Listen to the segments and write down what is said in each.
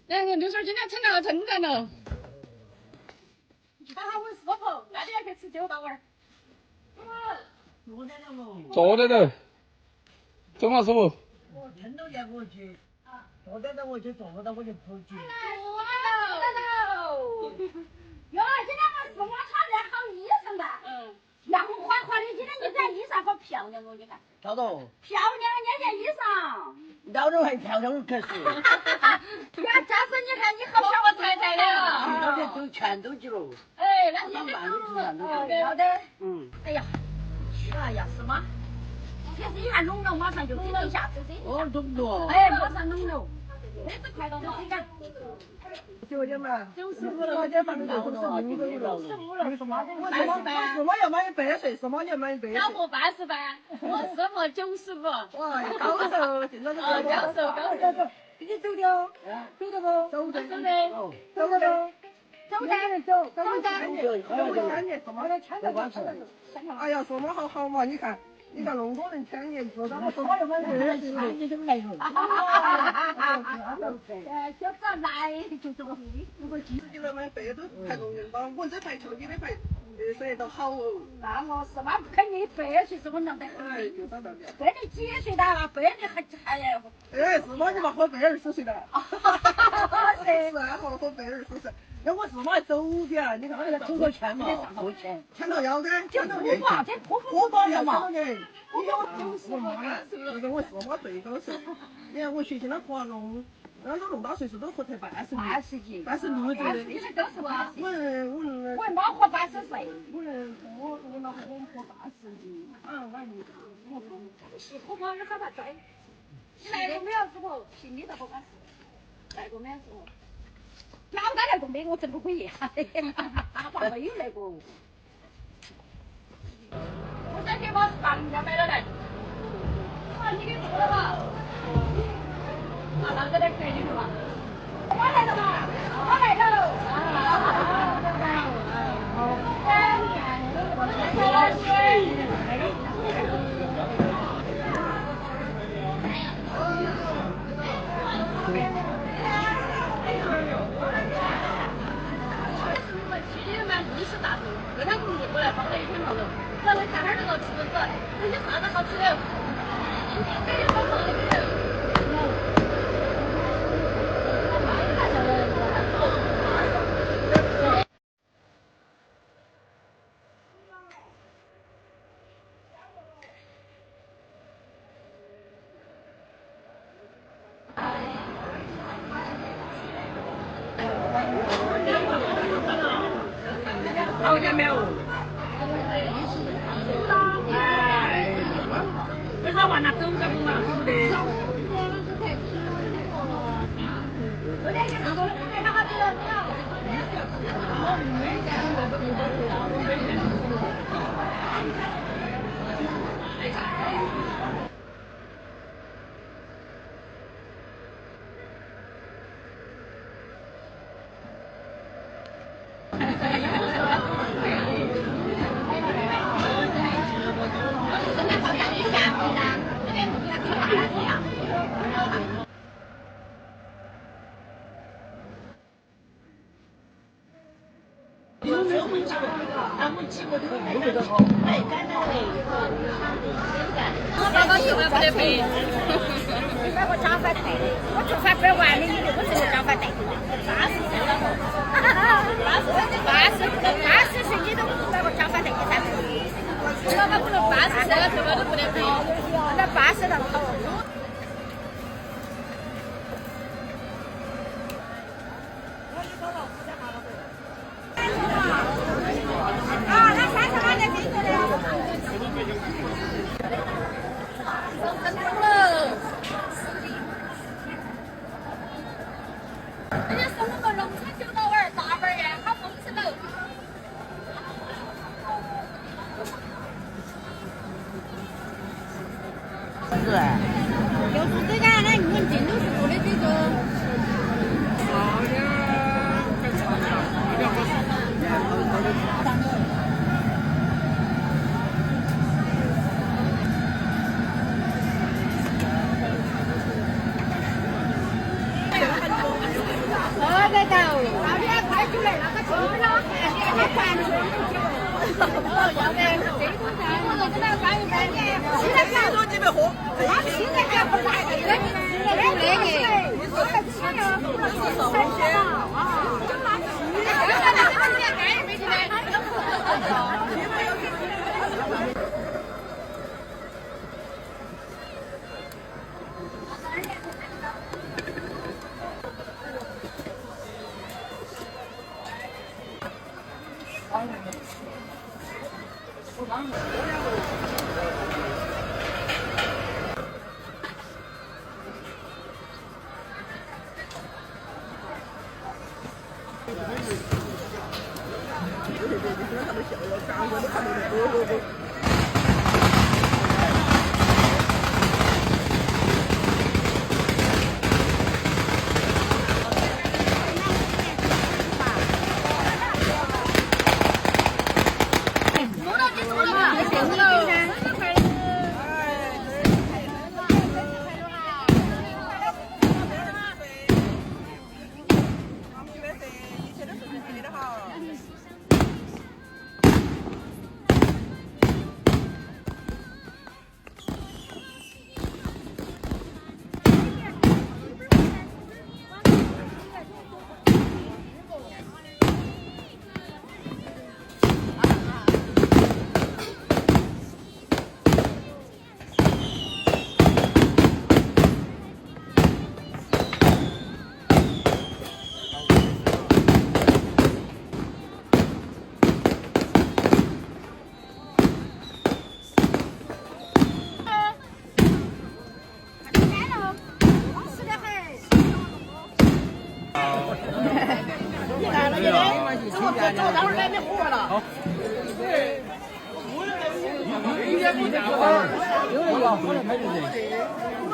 那个刘叔今天称那个称赞了。看看我师傅，那你要去吃酒吧玩。坐在这，走嘛师傅。我听到见我去，坐在这我就坐到我就不去。哟，今天我师傅穿的好衣裳的，亮晃晃的。今天你这衣裳好漂亮哦，你看。赵总，漂亮那件衣裳。赵总还漂亮可是。呀，假使你看你好小我才的啊。那些都全都去了。哎，那你慢的全都要得。哎呀，哎呀，是吗？这是一看拢了，马上就可以下手的。哦，懂了。哎，马上拢了。这是快到了，你看。9点嘛。95了。9点半到了。95了。什么要买100岁，什么要买100岁。老婆80班，我师傅95。哇，高手，现在都高手。走，给你走掉，走的不？走的。走的。走的不？走的。走的。哎呀，说嘛好嘛，你看那么多人抢年，说到我说嘛要买20岁，你怎么来了？就这来就这么。如果自己来买100都排动人吧，我这排球你的排，2岁都好哦。那我是嘛肯定100岁是稳当的。哎，就当然了。这你几岁的了？100你还。哎，是嘛？你嘛活120岁了？是啊，活120岁。要我是嘛走的，你看那个通过钱嘛，签到腰杆，签到人，脱保了嘛。我我是嘛最高手。你看我学习那华农，那都那么大岁数都活才80几，86岁。你是多少啊？我妈活80岁。我老公活80几。是我妈儿好怕追。你来过没有师傅？心里头不敢说。来过没有师傅？老大来过没？我真不会呀。大话没有来过。我再给我把人家买了来。你给做了吧？那个得给你了吧？我来了吧？我来了。20大头，为他工作过来放在一天上头，咱们看点那个吃子，有些啥子好吃的，有些好吃的。好见没有？为啥往那走着不嘛？是的。报告10万不得赔。你把我账法对的，我就发100万的，你给我这个账法对的。80岁了，80岁你都把我账法对的噻。老板不能80岁了，这个都不得赔。那80了好。人家送我们农村酒到碗大碗呀，好丰盛喽！是。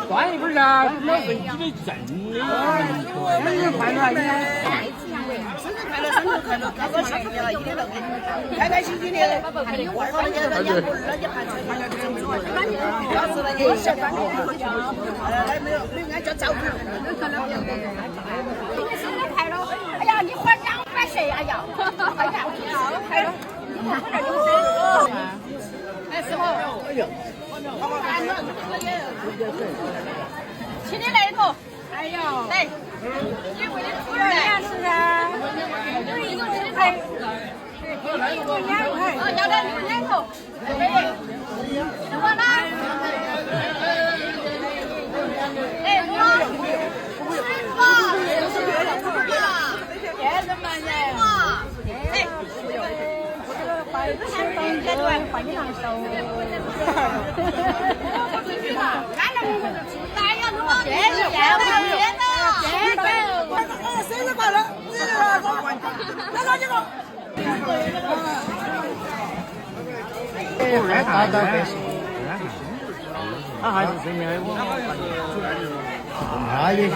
管理不是啊，那飞机的真的，那你判断一下。生日快乐，生日快乐，高高兴兴的，一天到晚开开心心的。我儿子也在养活儿，也盘缠，要是那个小饭店，没有俺叫照顾。今天生日快乐！哎呀，你花200岁，哎呀，哎呀，快乐！你看这有谁？哎，师傅，哎呦，请你来一口。哎呦，来，你为了出来是噻？有一个2块，有2块，要来2口，对，是我啦。哎，我。生日快乐！来来这个。他还是身边的我，他也想。